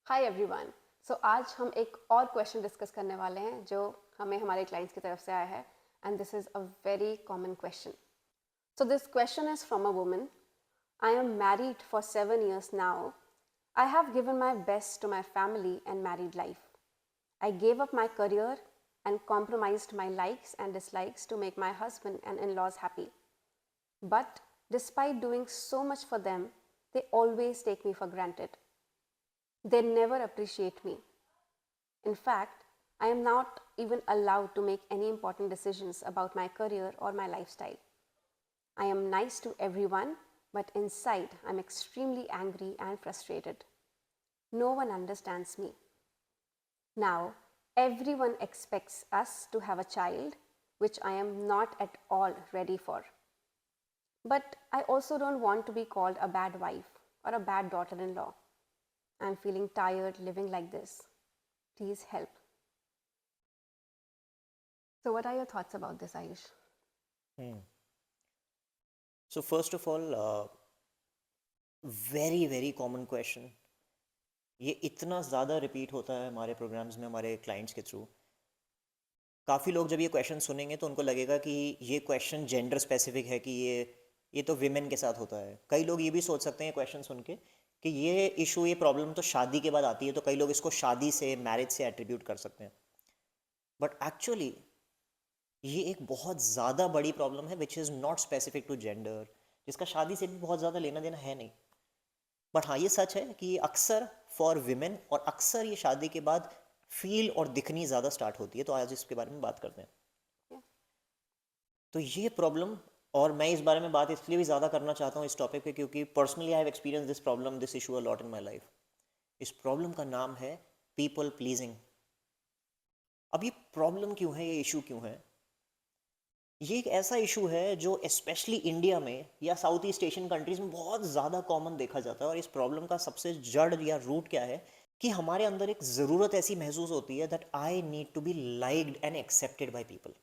Hi everyone. सो आज हम एक और क्वेश्चन डिस्कस करने वाले हैं जो हमें हमारे क्लाइंट्स की तरफ से आया है and this is a very common question. So this question is from a woman. I am married for 7 years now. I have given my best to my family and married life. I gave up my career and compromised my likes and dislikes to make my husband and in-laws happy. But despite doing so much for them, they always take me for granted. They never appreciate me. In fact, I am not even allowed to make any important decisions about my career or my lifestyle. I am nice to everyone, but inside I'm extremely angry and frustrated. No one understands me. Now, everyone expects us to have a child, which I am not at all ready for. But I also don't want to be called a bad wife or a bad daughter in law. I'm feeling tired living like this. Please help. So, what are your thoughts about this, Ayush? So first of all, very common question. ये इतना ज़्यादा repeat होता है हमारे programmes में हमारे clients के through. काफ़ी लोग जब ये क्वेश्चन सुनेंगे तो उनको लगेगा कि ये क्वेश्चन जेंडर स्पेसिफिक है कि ये तो विमेन के साथ होता है. कई लोग ये भी सोच सकते हैं क्वेश्चन सुन के कि ये इशू ये प्रॉब्लम तो शादी के बाद आती है, तो कई लोग इसको शादी से मैरिज से एट्रीब्यूट कर सकते हैं. बट एक्चुअली ये एक बहुत ज़्यादा बड़ी प्रॉब्लम है which is not specific to gender, जिसका शादी से भी बहुत ज़्यादा लेना देना है नहीं. बट हाँ, ये सच है कि अक्सर फॉर विमेन और अक्सर ये शादी के बाद फील और दिखनी ज़्यादा स्टार्ट होती है. तो आज इसके बारे में बात करते हैं. Yeah. तो ये प्रॉब्लम, और मैं इस बारे में बात इसलिए भी ज़्यादा करना चाहता हूँ इस टॉपिक पे क्योंकि personally I have experience this problem, this issue a lot in my life. इस प्रॉब्लम का नाम है पीपल प्लीजिंग. अब ये प्रॉब्लम क्यों है, ये इशू क्यों है? ये एक ऐसा इशू है जो स्पेशली इंडिया में या साउथ ईस्ट एशियन कंट्रीज में बहुत ज़्यादा कॉमन देखा जाता है. और इस प्रॉब्लम का सबसे जड़ या रूट क्या है कि हमारे अंदर एक ज़रूरत ऐसी महसूस होती है that I need to be liked and accepted by people.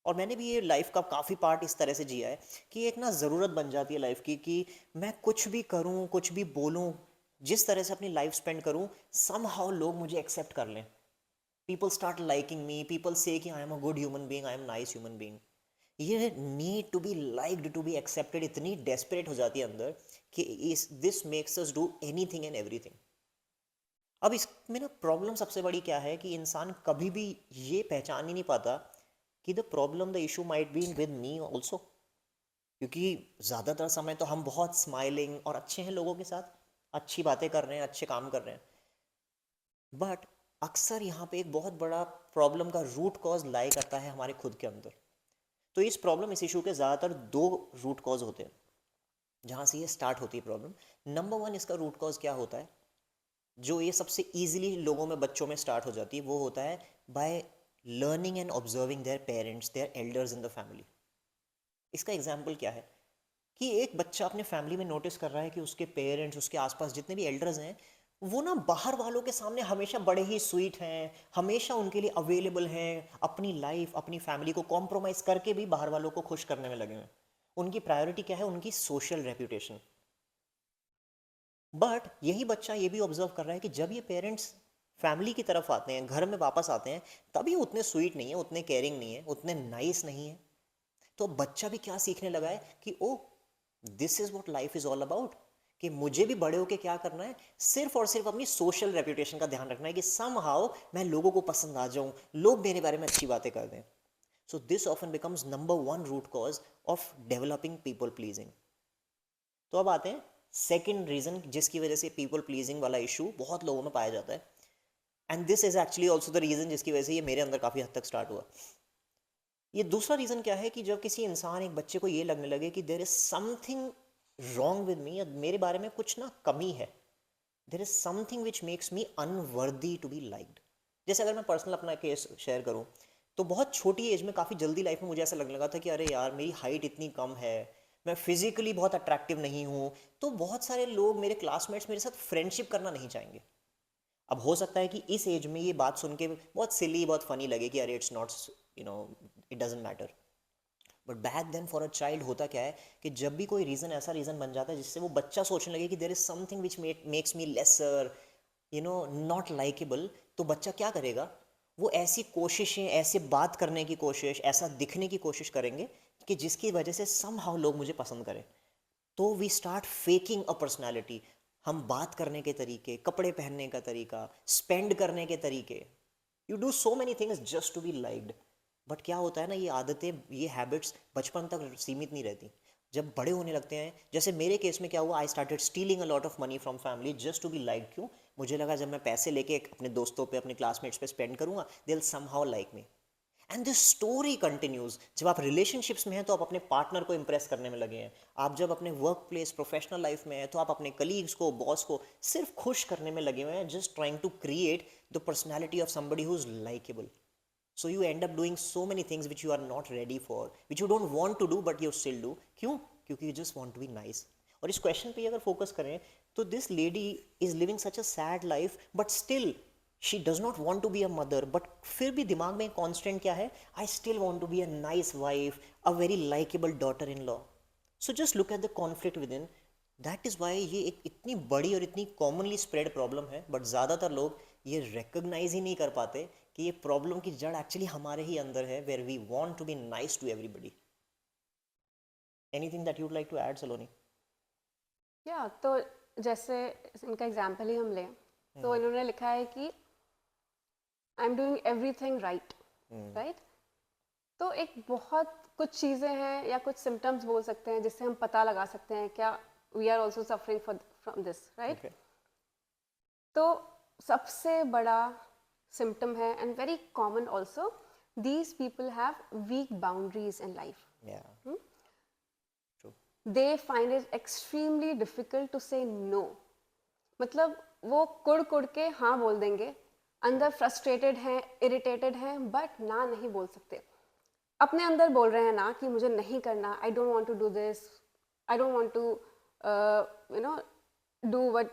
और मैंने भी ये लाइफ का काफ़ी पार्ट इस तरह से जिया है कि एक ना ज़रूरत बन जाती है लाइफ की कि मैं कुछ भी करूँ, कुछ भी बोलूँ, जिस तरह से अपनी लाइफ स्पेंड करूँ, समहाउ लोग मुझे एक्सेप्ट कर लें. People start liking me, people say कि I am a good human being, I am nice human being. ये need to be liked, to be accepted इतनी डेस्परेट हो जाती है अंदर कि इस this makes us do anything and everything. अब इसमें ना प्रॉब्लम सबसे बड़ी क्या है कि इंसान कभी भी ये पहचान ही नहीं पाता कि the problem, the issue might be with me also. क्योंकि ज़्यादातर समय तो हम बहुत स्माइलिंग और अच्छे हैं लोगों के साथ, अच्छी बातें कर रहे हैं, अच्छे काम कर रहे हैं. बट अक्सर यहाँ पे एक बहुत बड़ा प्रॉब्लम का रूट कॉज लाई करता है हमारे खुद के अंदर. तो इस प्रॉब्लम, इस इशू के ज़्यादातर दो रूट कॉज होते हैं जहाँ से ये स्टार्ट होती है प्रॉब्लम. नंबर वन, इसका रूट कॉज क्या होता है जो ये सबसे ईजिली लोगों में, बच्चों में स्टार्ट हो जाती है, वो होता है by learning and observing their parents, their elders in the family. इसका एग्जाम्पल क्या है कि एक बच्चा अपने फैमिली में नोटिस कर रहा है कि उसके पेरेंट्स, उसके आसपास जितने भी एल्डर्स हैं, वो ना बाहर वालों के सामने हमेशा बड़े ही स्वीट हैं, हमेशा उनके लिए अवेलेबल हैं, अपनी लाइफ, अपनी फैमिली को कॉम्प्रोमाइज करके भी बाहर वालों को खुश करने में लगे हुए हैं. उनकी प्रायोरिटी क्या है? उनकी सोशल रेपुटेशन. बट यही बच्चा ये भी ऑब्जर्व कर रहा है कि जब ये पेरेंट्स फैमिली की तरफ आते हैं, घर में वापस आते हैं, तभी उतने स्वीट नहीं है, उतने केयरिंग नहीं है, उतने नाइस नहीं है. तो बच्चा भी क्या सीखने लगा है कि oh, this is what life is all about, कि मुझे भी बड़े होके क्या करना है, सिर्फ और सिर्फ अपनी सोशल रेपुटेशन का ध्यान रखना है कि समहाउ मैं लोगों को पसंद आ जाऊं, लोग मेरे बारे में अच्छी बातें कर दें. So this often becomes number one root cause of developing people pleasing. तो अब आते हैं सेकेंड रीजन जिसकी वजह से पीपल प्लीजिंग वाला इशू बहुत लोगों में पाया जाता है. And this is actually also the reason जिसकी वजह से ये मेरे अंदर काफ़ी हद तक स्टार्ट हुआ. ये दूसरा रीज़न क्या है कि जब किसी इंसान, एक बच्चे को ये लगने लगे कि there is something wrong with me, या मेरे बारे में कुछ ना कमी है, there is something which makes me unworthy to be liked. जैसे अगर मैं पर्सनल अपना केस शेयर करूँ, तो बहुत छोटी एज में काफ़ी जल्दी लाइफ में मुझे ऐसा लगने लगा था कि अरे यार, मेरी हाइट इतनी कम है, मैं फिजिकली बहुत अट्रैक्टिव नहीं हूँ, तो बहुत सारे लोग, मेरे क्लासमेट्स मेरे साथ फ्रेंडशिप करना नहीं चाहेंगे. अब हो सकता है कि इस एज में ये बात सुन के बहुत सिली, बहुत फनी लगे कि अरे it's not, you know, it doesn't matter. But back then for a child होता क्या है कि जब भी कोई रीज़न, ऐसा रीज़न बन जाता है जिससे वो बच्चा सोचने लगे कि there is something which makes me lesser, not likeable, तो बच्चा क्या करेगा, वो ऐसी कोशिशें, ऐसे बात करने की कोशिश, ऐसा दिखने की कोशिश करेंगे कि जिसकी वजह से समहाउ लोग मुझे पसंद करें। तो we start faking a personality. हम बात करने के तरीके, कपड़े पहनने का तरीका, स्पेंड करने के तरीके, you do so many things just to be liked. But क्या होता है ना, ये आदतें, ये हैबिट्स बचपन तक सीमित नहीं रहती। जब बड़े होने लगते हैं, जैसे मेरे केस में क्या हुआ, I started stealing a lot of money from family just to be like. क्यों? मुझे लगा जब मैं पैसे लेके अपने दोस्तों पे, अपने क्लासमेट्स पे स्पेंड करूंगा, they will somehow like me. And this story continues. जब आप रिलेशनशिप्स में हैं तो आप अपने पार्टनर को इंप्रेस करने में लगे हैं। आप जब अपने वर्क प्लेस, प्रोफेशनल लाइफ में हैं तो आप अपने कलीग्स को, बॉस को सिर्फ खुश करने में लगे हुए हैं, just trying to create the personality of somebody who is likeable. So you end up doing so many things which you are not ready for, which you don't want to do but you still do. क्यों? क्योंकि you just want to be nice. और इस question पे अगर focus करें तो this lady is living such a sad life, but still she does not want to be a mother, but फिर भी दिमाग में कॉन्स्टेंट क्या है, I still want to be a nice wife, a very likeable daughter in law. So just look at the conflict within. That is why ये एक इतनी बड़ी और इतनी कॉमनली स्प्रेड प्रॉब्लम है, बट ज़्यादातर लोग ये रिकग्नाइज ही नहीं कर पाते कि ये प्रॉब्लम की जड़ एक्चुअली हमारे ही अंदर है, where we want to be nice to everybody. Anything that you'd like to add, Saloni? या तो जैसे इनका एग्जाम्पल ही हम लें तो इन्होंने लिखा है कि I am doing everything right, right. तो एक बहुत कुछ चीज़ें हैं या कुछ सिम्टम्स बोल सकते हैं जिससे हम पता लगा सकते हैं क्या we are also suffering from this, right. तो सबसे बड़ा सिम्टम है and very common also, these people have weak boundaries in life. They find it extremely difficult to say no. मतलब वो कुड़ कुड़ के हाँ बोल देंगे, अंदर फ्रस्ट्रेटेड हैं, इरिटेटेड हैं, बट ना नहीं बोल सकते। अपने अंदर बोल रहे हैं ना कि मुझे नहीं करना, I don't want to do this, I don't want to do what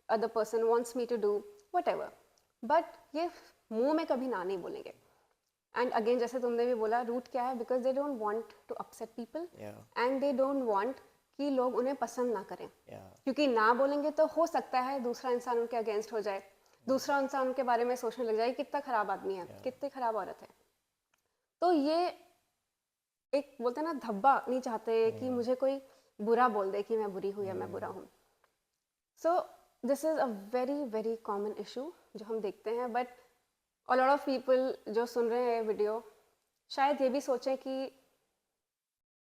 other person wants me to do, whatever, but ये मुंह में कभी ना नहीं बोलेंगे। एंड अगेन जैसे तुमने भी बोला, रूट क्या है, because they don't want to upset people and they don't want कि लोग उन्हें पसंद ना करें। क्योंकि ना बोलेंगे तो हो सकता है दूसरा इंसान उनके अगेंस्ट हो जाए, दूसरा इंसान उनके बारे में सोचने लग जाए कितना खराब आदमी है, कितनी खराब औरत है। तो ये एक बोलते हैं ना, धब्बा नहीं चाहते कि मुझे कोई बुरा बोल दे कि मैं बुरी हूँ या मैं बुरा हूँ। So this is a very very common issue जो हम देखते हैं। But a lot of people जो सुन रहे हैं वीडियो शायद ये भी सोचें कि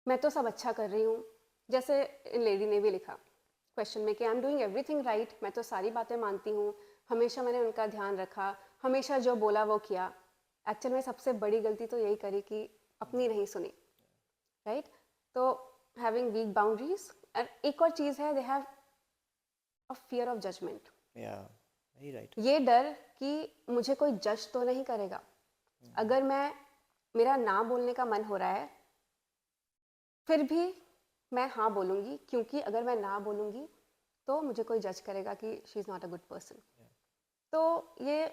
मैं तो सब अच्छा कर रही हूँ। जैसे इन लेडी ने भी लिखा क्वेश्चन में कि I am doing everything right, मैं तो सारी बातें मानती हूँ, हमेशा मैंने उनका ध्यान रखा, हमेशा जो बोला वो किया। एक्चुअल में सबसे बड़ी गलती तो यही करी कि अपनी नहीं सुनी, राइट। तो हैविंग वीक बाउंड्रीज, और एक और चीज़ है, they have a fear of judgement. ये डर कि मुझे कोई जज तो नहीं करेगा। अगर मेरा ना बोलने का मन हो रहा है फिर भी मैं हाँ बोलूँगी, क्योंकि अगर मैं ना बोलूँगी तो मुझे कोई जज करेगा कि she is not a good person. तो ये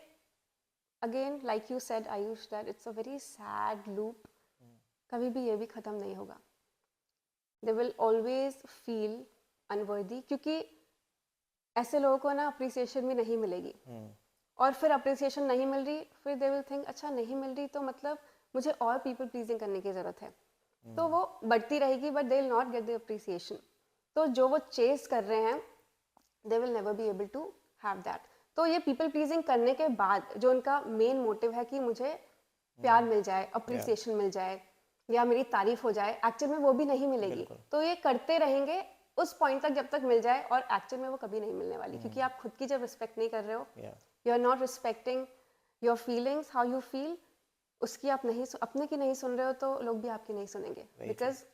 again like you said Ayush, that it's a very sad loop. कभी भी ये भी ख़त्म नहीं होगा। They will always feel unworthy, क्योंकि ऐसे लोगों को ना अप्रिसिएशन भी नहीं मिलेगी। और फिर अप्रिसिएशन नहीं मिल रही, फिर दे विल थिंक अच्छा नहीं मिल रही तो मतलब मुझे और पीपल प्लीजिंग करने की ज़रूरत है। तो वो बढ़ती रहेगी, but they will not get the appreciation. तो जो वो चेस कर रहे हैं, they will never be able to have that. तो ये पीपल प्लीजिंग करने के बाद जो उनका मेन मोटिव है कि मुझे प्यार मिल जाए, अप्रिसिएशन मिल जाए या मेरी तारीफ हो जाए, एक्चुअल में वो भी नहीं मिलेगी। तो ये करते रहेंगे उस पॉइंट तक जब तक मिल जाए, और एक्चुअल में वो कभी नहीं मिलने वाली। क्योंकि आप खुद की जब रिस्पेक्ट नहीं कर रहे हो, you are not respecting your feelings, how you feel, उसकी आप नहीं अपने की नहीं सुन रहे हो, तो लोग भी आपकी नहीं सुनेंगे। बिकॉज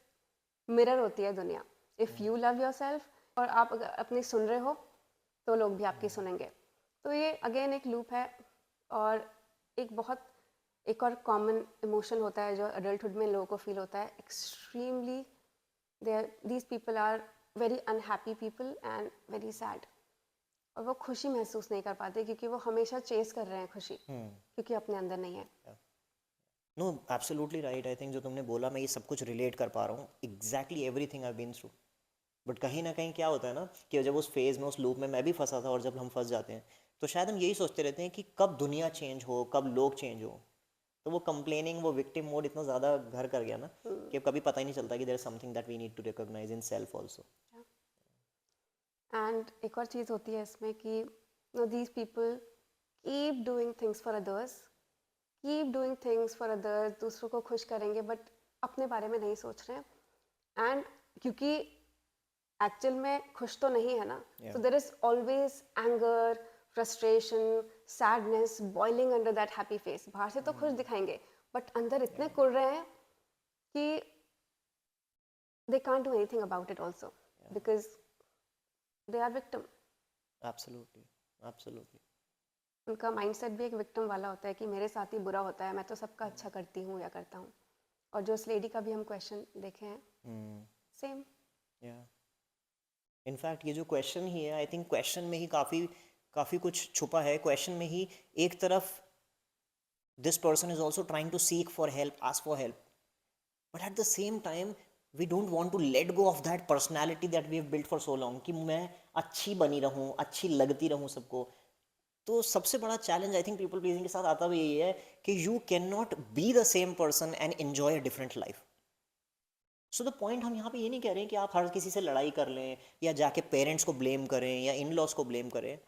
मिरर होती है दुनिया। If you love your self और आप अगर अपनी सुन रहे हो तो लोग भी आपकी सुनेंगे। तो ये अगेन एक लूप है। और एक और कॉमन इमोशन होता है जो अडल्टहुड में लोगों को फील होता है, extremely these people are very unhappy people and very sad. और वो खुशी महसूस नहीं कर पाते क्योंकि वो हमेशा चेस कर रहे हैं खुशी, क्योंकि अपने अंदर नहीं है। No, absolutely right. I think जो तुमने बोला मैं ये सब कुछ रिलेट कर पा रहा हूँ, exactly everything I been through. But कहीं ना कहीं क्या होता है ना कि जब उस फेज़ में, उस लूप में मैं भी फंसा था, और जब हम फंस जाते हैं तो शायद हम यही सोचते रहते हैं कि कब दुनिया चेंज हो, कब लोग चेंज हो। तो वो कंप्लेनिंग, वो विक्टिम मोड इतना ज़्यादा घर कर गया ना कि अब कभी पता ही नहीं चलता कि there is something that we need to recognise in self also. And एक और चीज़ होती है इसमें कि these people keep doing things for others, keep doing things for others, दूसरों को खुश करेंगे बट अपने बारे में नहीं सोच रहे हैं। एंड क्योंकि एक्चुअल में खुश तो नहीं है ना, Yeah. So there is always anger, frustration, sadness boiling under that happy face. बाहर से तो खुश दिखाएंगे बट अंदर इतने कुड़ रहे हैं कि they can't do anything about it also because they are victim. Absolutely, absolutely. उनका माइंडसेट भी एक विक्टिम वाला होता है कि मेरे साथ ही बुरा होता है, मैं तो सबका अच्छा करती हूँ या करता हूँ। और जो उस लेडी का भी हम क्वेश्चन देखे हैं, सेम। या इनफैक्ट ये जो क्वेश्चन ही है, आई थिंक क्वेश्चन में ही काफ़ी कुछ छुपा है। क्वेश्चन में ही एक तरफ this person is also trying to seek for help, ask for help, but at the same time we don't want to let go of that personality that we have built for so long कि मैं अच्छी बनी रहूं, अच्छी लगती रहूं सबको। तो सबसे बड़ा challenge I think people pleasing के साथ आता भी यही है कि you can not be the same person and enjoy a different life. So the point, हम यहाँ पे ये नहीं कह रहे हैं कि आप हर किसी से लड़ाई कर लें या जाके पेरेंट्स को ब्लेम करें या इन लॉज को ब्लेम करें।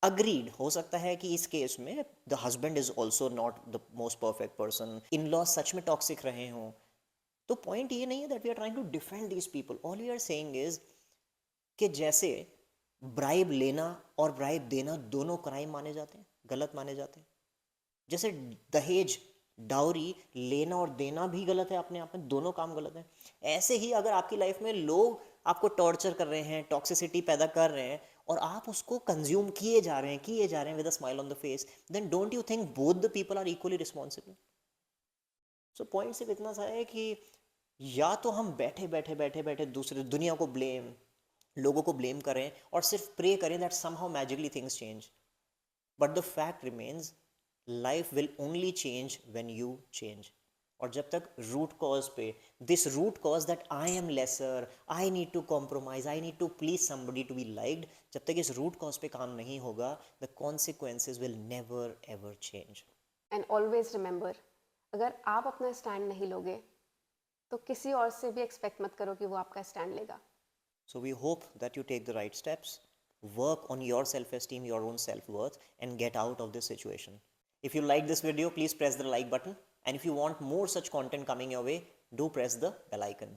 अग्रीड, हो सकता है कि इस केस में the husband is also not the most perfect person, in laws सच में टॉक्सिक रहे हों। तो पॉइंट ये नहीं है that we are trying to defend these people. All we are saying is कि जैसे ब्राइब लेना और ब्राइब देना दोनों क्राइम माने जाते हैं, गलत माने जाते हैं। जैसे दहेज, डाउरी लेना और देना भी गलत है अपने आप में, दोनों काम गलत है। ऐसे ही अगर आपकी लाइफ में लोग आपको टॉर्चर कर रहे हैं, टॉक्सिसिटी पैदा कर रहे हैं और आप उसको कंज्यूम किए जा रहे हैं with a smile on the face, then don't you think both the people are equally responsible? So point सिर्फ इतना सा है कि या तो हम बैठे दूसरे दुनिया को ब्लेम, लोगों को ब्लेम करें और सिर्फ प्रे करें that somehow magically things change, but the fact remains life will only change when you change. और जब तक रूट कॉज पे, this root cause that I am lesser, I need to compromise, I need to please somebody to be liked, जब तक इस root cause पे काम नहीं होगा, the consequences will never ever change. And always remember, अगर आप अपना स्टैंड नहीं लोगे तो किसी और से भी एक्सपेक्ट मत करो कि वो आपका स्टैंड लेगा। So we hope that you take the right steps, work on your self-esteem, your own self-worth, and get out of this situation. If you like this video, please press the like button. And if you want more such content coming your way, do press the bell icon.